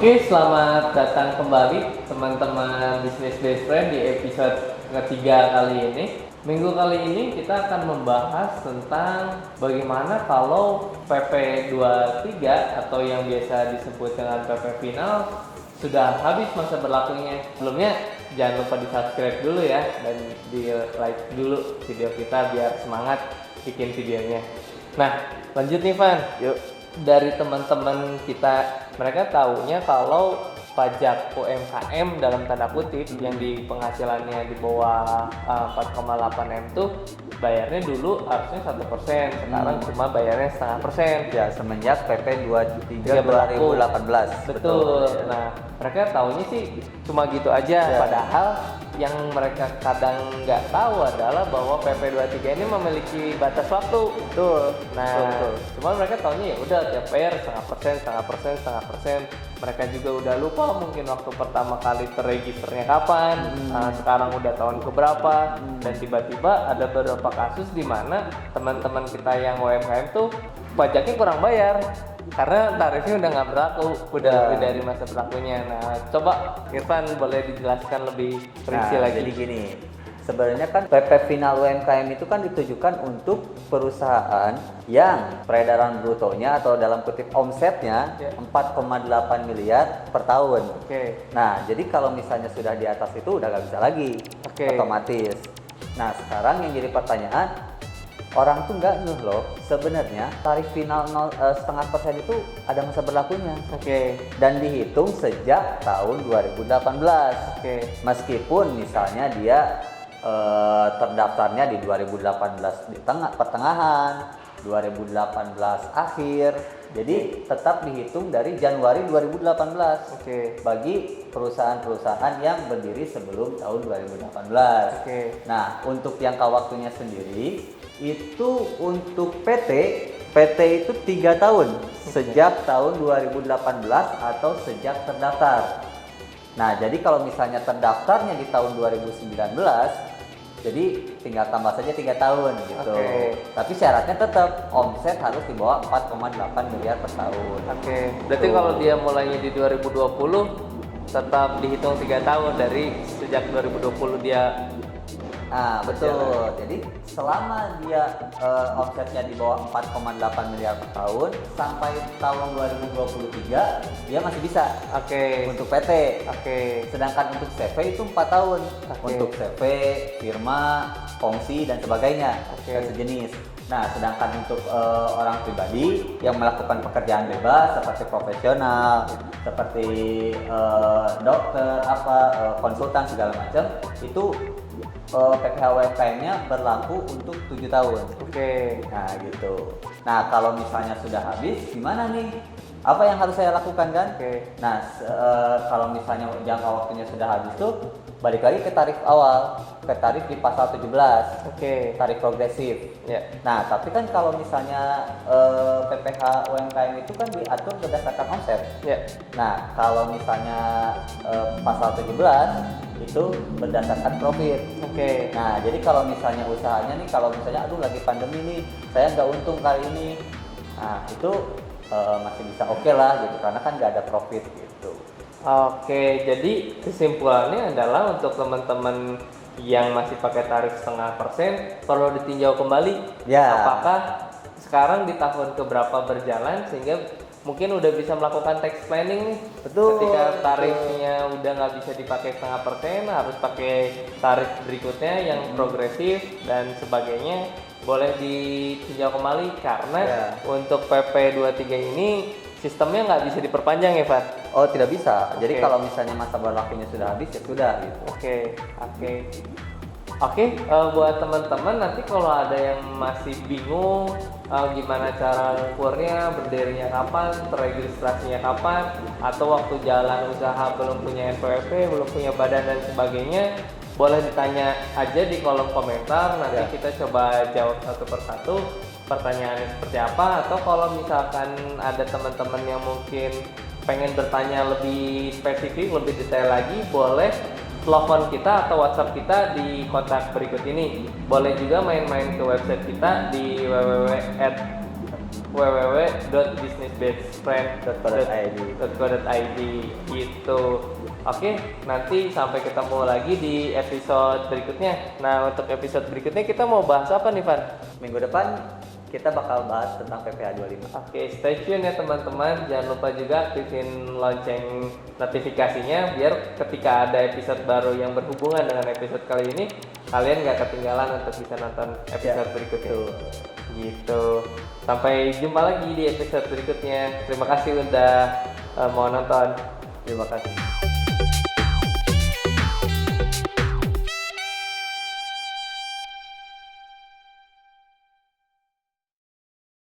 Oke, selamat datang kembali teman-teman Business Best Friend di episode ketiga kali ini. Minggu kali ini kita akan membahas tentang bagaimana kalau PP 23 atau yang biasa disebut dengan PP final sudah habis masa berlakunya. Sebelumnya jangan lupa di subscribe dulu ya dan di like dulu video kita biar semangat bikin videonya. Nah, lanjut nih Van. Yuk. Dari teman-teman kita, mereka taunya kalau pajak UMKM dalam tanda kutip yang di penghasilannya di bawah 4,8 M tuh bayarnya dulu harusnya 1%, sekarang cuma bayarnya 0,5%. Ya, semenjak PP 23 berlaku. 2018. Betul. Nah, mereka taunya sih cuma gitu aja. Ya. Padahal yang mereka kadang nggak tahu adalah bahwa PP 23 ini memiliki batas waktu. Betul. Nah, betul. cuman mereka taunya ya udah tiap bayar 0,5%. Mereka juga udah lupa mungkin waktu pertama kali terregisternya kapan. Sekarang udah tahun keberapa dan tiba-tiba ada beberapa kasus di mana teman-teman kita yang UMKM tuh pajaknya kurang bayar karena tarifnya udah nggak berlaku, udah lebih dari masa berlakunya. Nah, coba Irfan boleh dijelaskan lebih rinci lagi. Jadi gini, sebenarnya kan PP final UMKM itu kan ditujukan untuk perusahaan yang peredaran brutonya atau dalam kutip omsetnya 4,8 miliar per tahun. Oke. Nah, jadi kalau misalnya sudah di atas itu udah nggak bisa lagi, otomatis. Nah, sekarang yang jadi pertanyaan, orang tuh nggak ngeh loh, sebenarnya tarif final 0,5% itu ada masa berlakunya. Oke. Dan dihitung sejak tahun 2018. Oke. Meskipun misalnya dia terdaftarnya di 2018 di pertengahan, 2018 akhir. Jadi tetap dihitung dari Januari 2018. Oke. Bagi perusahaan-perusahaan yang berdiri sebelum tahun 2018. Oke. Nah, untuk jangka waktunya sendiri itu untuk PT itu 3 tahun sejak tahun 2018 atau sejak terdaftar. Nah, jadi kalau misalnya terdaftarnya di tahun 2019, jadi tinggal tambah saja 3 tahun gitu. Oke. Tapi syaratnya tetap omset harus di bawah 4,8 miliar per tahun. Oke. Berarti kalau dia mulainya di 2020 tetap dihitung 3 tahun dari sejak 2020 dia. Nah, betul. Jadi selama dia omsetnya di bawah 4,8 miliar per tahun sampai tahun 2023 dia masih bisa Oke. untuk PT. Oke. Sedangkan untuk CV itu 4 tahun. Untuk CV, firma, kongsi dan sebagainya dan sejenis. Nah, sedangkan untuk orang pribadi yang melakukan pekerjaan bebas seperti profesional, seperti dokter, konsultan segala macam, itu PPh UMKM-nya berlaku untuk 7 tahun. Oke. Nah, gitu. Nah, kalau misalnya sudah habis, gimana nih? Apa yang harus saya lakukan kan? Oke. Nah, kalau misalnya jangka waktunya sudah habis tuh, balik lagi ke tarif awal, ke tarif di pasal 17. Oke. Tarif progresif. Ya. Nah, tapi kan kalau misalnya PPh UMKM itu kan diatur berdasarkan omset. Ya. Nah, kalau misalnya pasal 17 itu berdasarkan profit. Oke. Nah, jadi kalau misalnya usahanya nih, kalau misalnya aduh lagi pandemi nih, saya nggak untung kali ini. Nah, itu masih bisa oke lah gitu, karena kan nggak ada profit gitu. Oke, jadi kesimpulannya adalah untuk teman-teman yang masih pakai tarif 0,5% perlu ditinjau kembali. Ya. Apakah sekarang di tahun keberapa berjalan sehingga mungkin udah bisa melakukan tax planning nih. Betul. Ketika tarifnya udah nggak bisa dipakai 0,5%, harus pakai tarif berikutnya yang progresif dan sebagainya, boleh ditinjau kembali karena untuk PP 23 ini sistemnya nggak bisa diperpanjang ya, Pak? Oh, tidak bisa. Jadi kalau misalnya masa berlakunya sudah habis ya sudah gitu. Oke, buat teman-teman nanti kalau ada yang masih bingung gimana cara ngukurnya, berdirinya kapan, terregistrasinya kapan, atau waktu jalan usaha belum punya NPWP, belum punya badan dan sebagainya, boleh ditanya aja di kolom komentar. Nanti kita coba jawab satu persatu pertanyaannya seperti apa, atau kalau misalkan ada teman-teman yang mungkin pengen bertanya lebih spesifik, lebih detail lagi, boleh telepon kita atau WhatsApp kita di kontak berikut ini. Boleh juga main-main ke website kita di www.businessbestfriend.co.id gitu. Oke, nanti sampai ketemu lagi di episode berikutnya. Nah, untuk episode berikutnya kita mau bahas apa nih, Van? Minggu depan kita bakal bahas tentang PPh 25. Oke, stay tune ya teman-teman. Jangan lupa juga aktifin lonceng notifikasinya biar ketika ada episode baru yang berhubungan dengan episode kali ini, kalian nggak ketinggalan untuk bisa nonton episode berikutnya. Gitu. Sampai jumpa lagi di episode berikutnya. Terima kasih udah mau nonton. Terima kasih.